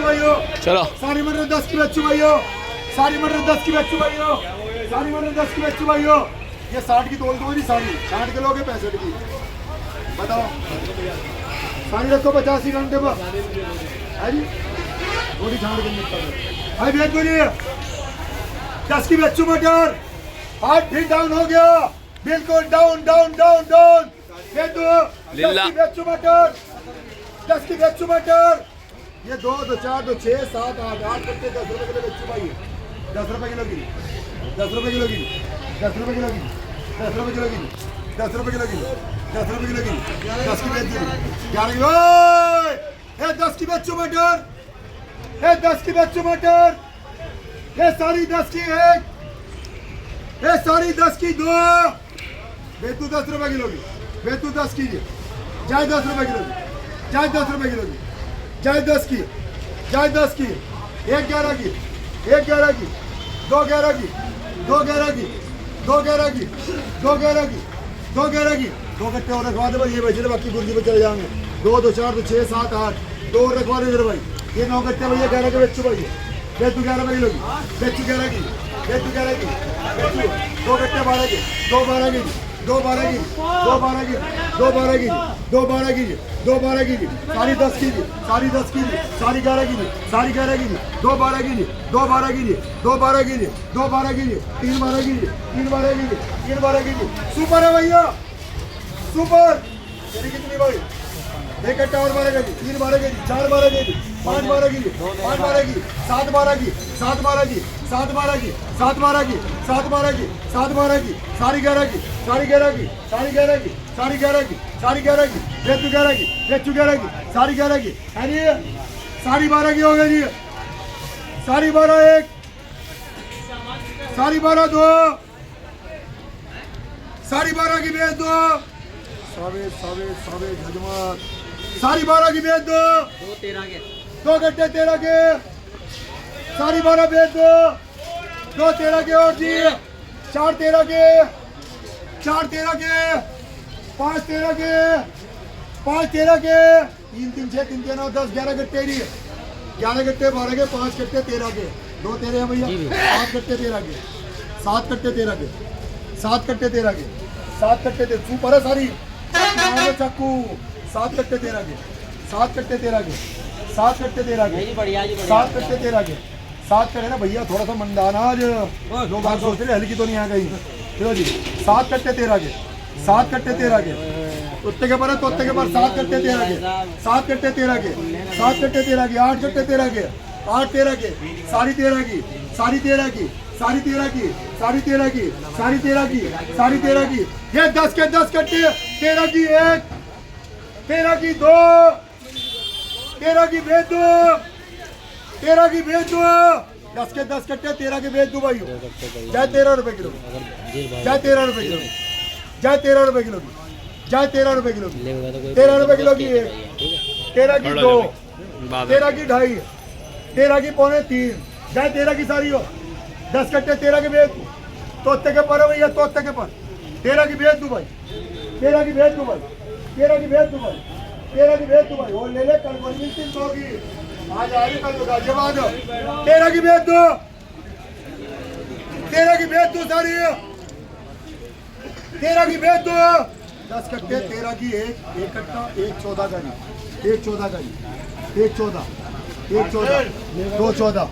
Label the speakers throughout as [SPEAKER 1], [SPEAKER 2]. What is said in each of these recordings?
[SPEAKER 1] भाइयों,
[SPEAKER 2] चलो
[SPEAKER 1] सारी मटर 10 की बेचू भाइयों, सारी मटर 10 की बेचू भाइयों, सारी मटर 10 की बेचू भाइयों। ये 60 की तोल दो जी, सारी 60 के लोगे 65 की बताओ। सारी रखो 85 घंटे पर है जी, थोड़ी छाड़ के निकल है भेज दो जी। 10 की बेचू मटर, हाथ फिट डाउन हो गया, बिल्कुल डाउन डाउन डाउन डाउन। भेज दो 10 की बेचू मटर, 10 की बेचू मटर। ये 2 2 4 2 6 7 8 8 कट्टे 10 रुपए किलो बेचू भाई, 10 रुपए किलो की, 10 रुपए किलो की, 10 रुपए किलो की, 10 रुपए किलो की, 10 रुपए किलो की, 10 रुपए किलो की, 10 की बेच दी 11 किलो। ये 10 की बेचू मटर, ये 10 की बेचू मटर, ये सारी 10 की एक, ये सारी 10 की 2। बेतू 10 रुपए किलो की, बेतू 10 की, जाए 10 रुपए किलो की, जाए 10 रुपए किलो की, जाए 10 की, जाए 10 की, 1 11 की, 1 11 की, 2 11 की, 2 11 की, 2 11 की, 2 11 की, 2 11 की, 2 कट्टे और रखवा दे भाई, ये बेच ले बाकी गुर्जी पे चले जाएंगे। 2 2 4 2 6 7 8 2 रखवा दे भाई, ये 9 कट्टे भैया 11 के बेचू भाई, बेचू 11 रुपए किलो की, बेचू 11 की, बेचू 11 की, बेचू 2 कट्टे 12 के, 2 12 की, 2 12 की, 2 12 की, 2 12 की, 2 12 की, 2 12 की, सारी 10 की, सारी 10 की, सारी 11 की, सारी 11 की, 2 12 की, 2 12 की, 2 12 की, 2 12 की, 3 12 की, 3 12 की, 3 12 की, सुपर है भैया सुपर। तेरी कितनी भाई? 1 कट्टा और 12 की, 3 12 की, 4 12 की, 5 12 की, 5 12 की, 7 12 की, 7 12 की, 7 12 की, 7 12 की, 7 12 की, 7 12 की, सारी 11 की, सारी 11 की, सारी 11 की, सारी 11 की, सारी 11 की, बेचू 11 की, बेचू 11 की, सारी 11 की है जी, सारी 12 की हो गई जी, सारी 12 1, सारी 12 2, सारी 12 की बेच दो, सावे सावे सावे झजमत, सारी 12 की बेच दो, 2 कट्टे 13 के, सारी 12 बेच दो, 2 13 के और जी, 4 13 के, 4 13 के, 5 13 के, 5 13 के, 3 3 6 3 3 9 10 11 कट्टे जी, 11 कट्टे 12 के, 5 कट्टे 13 के, 2 13 है भैया, 7 कट्टे 13 के, 7 कट्टे 13 के, 7 कट्टे 13 के, 7 कट्टे 13 सुपर है सारी चक्कू, 7 कट्टे 13 के, 7 कट्टे 13 के, 7 कट्टे 13 के, 7 कट्टे 13 के, 7 कट्टे ना भैया, थोड़ा सा मंदाना आज जो बात सोच रहे हल्की तो नहीं आ गई। चलो जी 7 कट्टे 13 के, 7 कट्टे 13 के, उत्ते के पर तोते के पर 7 कट्टे 13 के, 7 कट्टे 13 के, 7 कट्टे 13 के, 8 कट्टे 13 के, 8 13 के, सारी 13 की, सारी 13 की, सारी 13 की, सारी 13 की, सारी 13 की, सारी 13 की, ये 10 के 10 कट्टे 13 की 1, 13 की 2, 13 की बेच दो, 13 की बेच दो, 10 के 10 कट्टे 13 के बेच दो भाई, चाहे 13 रुपए किलो, चाहे 13 रुपए किलो, चाहे 13 रुपए किलो, चाहे 13 रुपए किलो, 13 रुपए किलो की 1, 13 की 2, 13 की 2.5, 13 की 2.25, चाहे 13 की सारी हो, 10 कट्टे 13 के बेच, तोते के पर भैया, तोते के पर 13 की बेच दो भाई, 13 की बेच दो भाई, 13 की बेच दो भाई, 13 की बेच दो भाई, और ले ले कल कोई मिलती होगी, आज आ रही कल गाजियाबाद, 13 की बेच दो, 13 की बेच दो सारी, 13 की बेच दो, 10 कट्टे 13 की 1 कट्टा 1 14 का जी, 1 14 का जी, 1 14, 1 14, 2 14,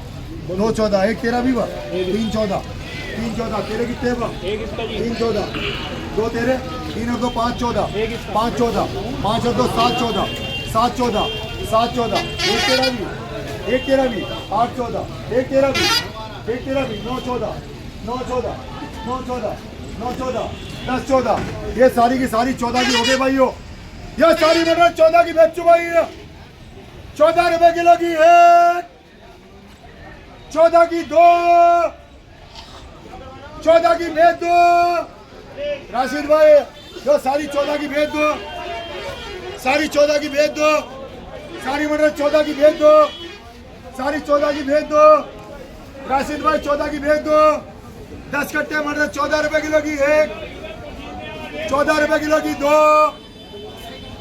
[SPEAKER 1] 2 14, 1 13 भी बा, 3 14, 3 14, तेरे कितने बा, 3 14, 2 तेरे, 3 और 2 5 14, 5 14, 5 और 2 7 14, 7 14, 7 14, 1 13 भी, 1 13 भी, 8 14, 1 13 भी, 1 13 भी, 9 14, 9 14, 9 14, 9 14, 10 14, ये सारी की सारी 14 की हो गई भाइयों, ये सारी मटर 14 की बेचू भाई, 14 रुपए किलो की 1, 14 की 2, 14 की बेच दो, राशिद भाई जो सारी 14 की बेच दो, सारी 14 की बेच दो, सारी मटर 14 की बेच दो, सारी 14 की बेच दो, राशिद भाई 14 की बेच दो, 10 कट्टे मटर 14 रुपए किलो की 1, 14 रुपए किलो की 2,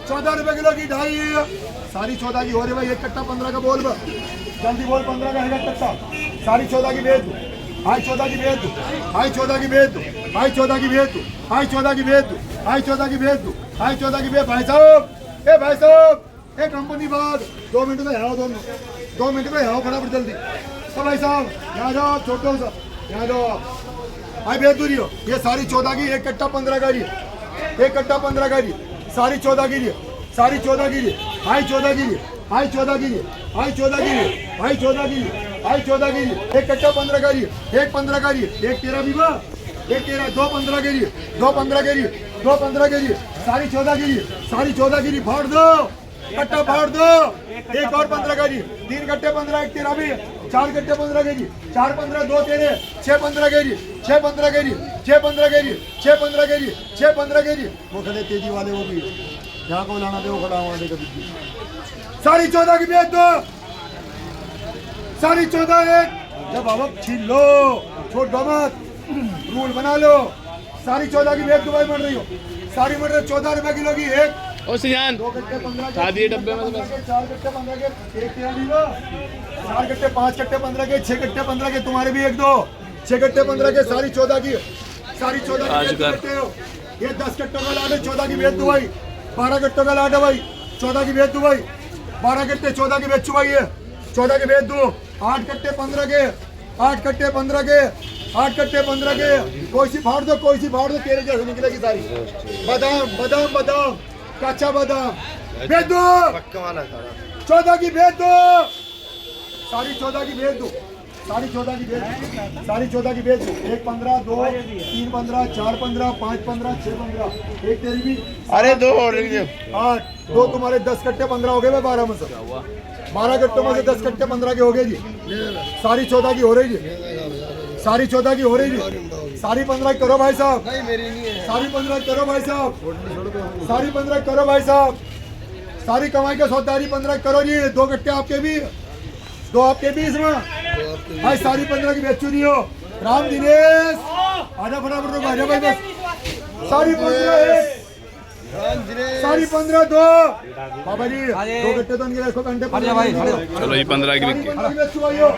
[SPEAKER 1] 14 रुपए किलो की 2.5, सारी 14 की हो रही भाई, 1 कट्टा 15 का बोल बा, जल्दी बोल 15 का है कट्टा। सारी 14 की भेज दो, हाई 14 की भेज दो, हाई 14 की भेज दो, हाई 14 की भेज दो, हाई 14 की भेज दो, हाई 14 की भेज दो, हाई 14 की भेज। भाई साहब, ए भाई साहब, ए कंपनी बाग 2 मिनट में आओ, 2 मिनट में आओ फटाफट जल्दी। तो भाई साहब यहाँ जाओ, छोटो सा यहाँ जाओ आप। भाई भेज दूरी हो, ये सारी 14 की, एक कट्टा 15 का रही, एक कट्टा 15 का रही, सारी 14 की रही, सारी 14 की रही, हाई 14 की रही, हाई 14 की रही, हाई 14 की रही, हाई 14 की रही, हाई 14 की रही, एक कट्टा 15 का रही, एक 15 का रही, एक 13 बीमा, एक 13, 2 15 के लिए, 2 15 के लिए, 2 15 के लिए, सारी 14 के लिए, सारी 14 के लिए फाड़ दो, कट्टा फाड़ दो। एक और 15 का लिए, 3 कट्टे 15, एक 13 भी, 4 कट्टे 15 के लिए, 4 15, 2 13, 6 15 के लिए, 6 15 के लिए, 6 15 के लिए, 6 15 के लिए, 6 15 के लिए। वो खड़े तेजी वाले, वो भी यहाँ को लाना दे, वो खड़ा हुआ कभी। सारी 14 की बेच दो, सारी 14 एक। जब अब छीन लो, छोड़ दो मत, रूल बना लो। सारी 14 की बेच दुबई बढ़ रही हो, सारी बढ़ रही 14 रुपए किलो की एक।
[SPEAKER 2] ओ सिजान
[SPEAKER 1] 2 कट्टे 15 के,
[SPEAKER 2] खा दिए डब्बे में,
[SPEAKER 1] 4 कट्टे 15 के, एक 13 भी वो, 4 कट्टे 5 कट्टे 15 के, 6 कट्टे 15 के, तुम्हारे भी 1 2, 6 कट्टे 15 के, सारी 14 की, सारी 14 की कट्टे हो। ये 10 कट्टों का लाट है, 14 की बेच दुबई, 12 कट्टों का लाट है भाई, 14 की बेच दुबई, 12 कट्टे 14 की बेच चुका है, 14 की बेच दो, 8 कट्टे 15 के, 8 कट्टे 15 के, 8 कट्टे 15 के, कोई सी फाड़ दो, कोई सी फाड़ दो, तेरे जैसे निकलेगी सारी। बादाम बादाम बादाम, कच्चा बादाम बेच दो, 14 की बेच दो, सारी 14 की बेच दो, सारी 14 की बेच दो, सारी 14 की बेच दो। 1 15, 2 3 15, 4 15, 5 15, 6 15, एक तेरी भी।
[SPEAKER 2] अरे 2 और
[SPEAKER 1] 8, 2 तुम्हारे 10 कट्टे 15 हो गए भाई, 12 में से 12 कट्टों में से 10 कट्टे 15 के हो गए जी। सारी 14 की हो रही जी, सारी 14 की हो रही जी, सारी 15 करो भाई साहब, सारी 15 करो भाई साहब, सारी 15 करो भाई साहब, सारी कमाई का सौदारी 15 करो जी। 2 कट्टे आपके भी, 2 आपके भी इसमें भाई, सारी 15 की बेचू नहीं हो। राम दिनेश आजा फटाफट रुको, आजा भाई बस। सारी 15 एक, सारी 15 2, बाबा जी 2 कट्टे तो इनके देखो घंटे 15।
[SPEAKER 2] चलो ये 15 की
[SPEAKER 1] सारी 15 की बेचू भाई हो।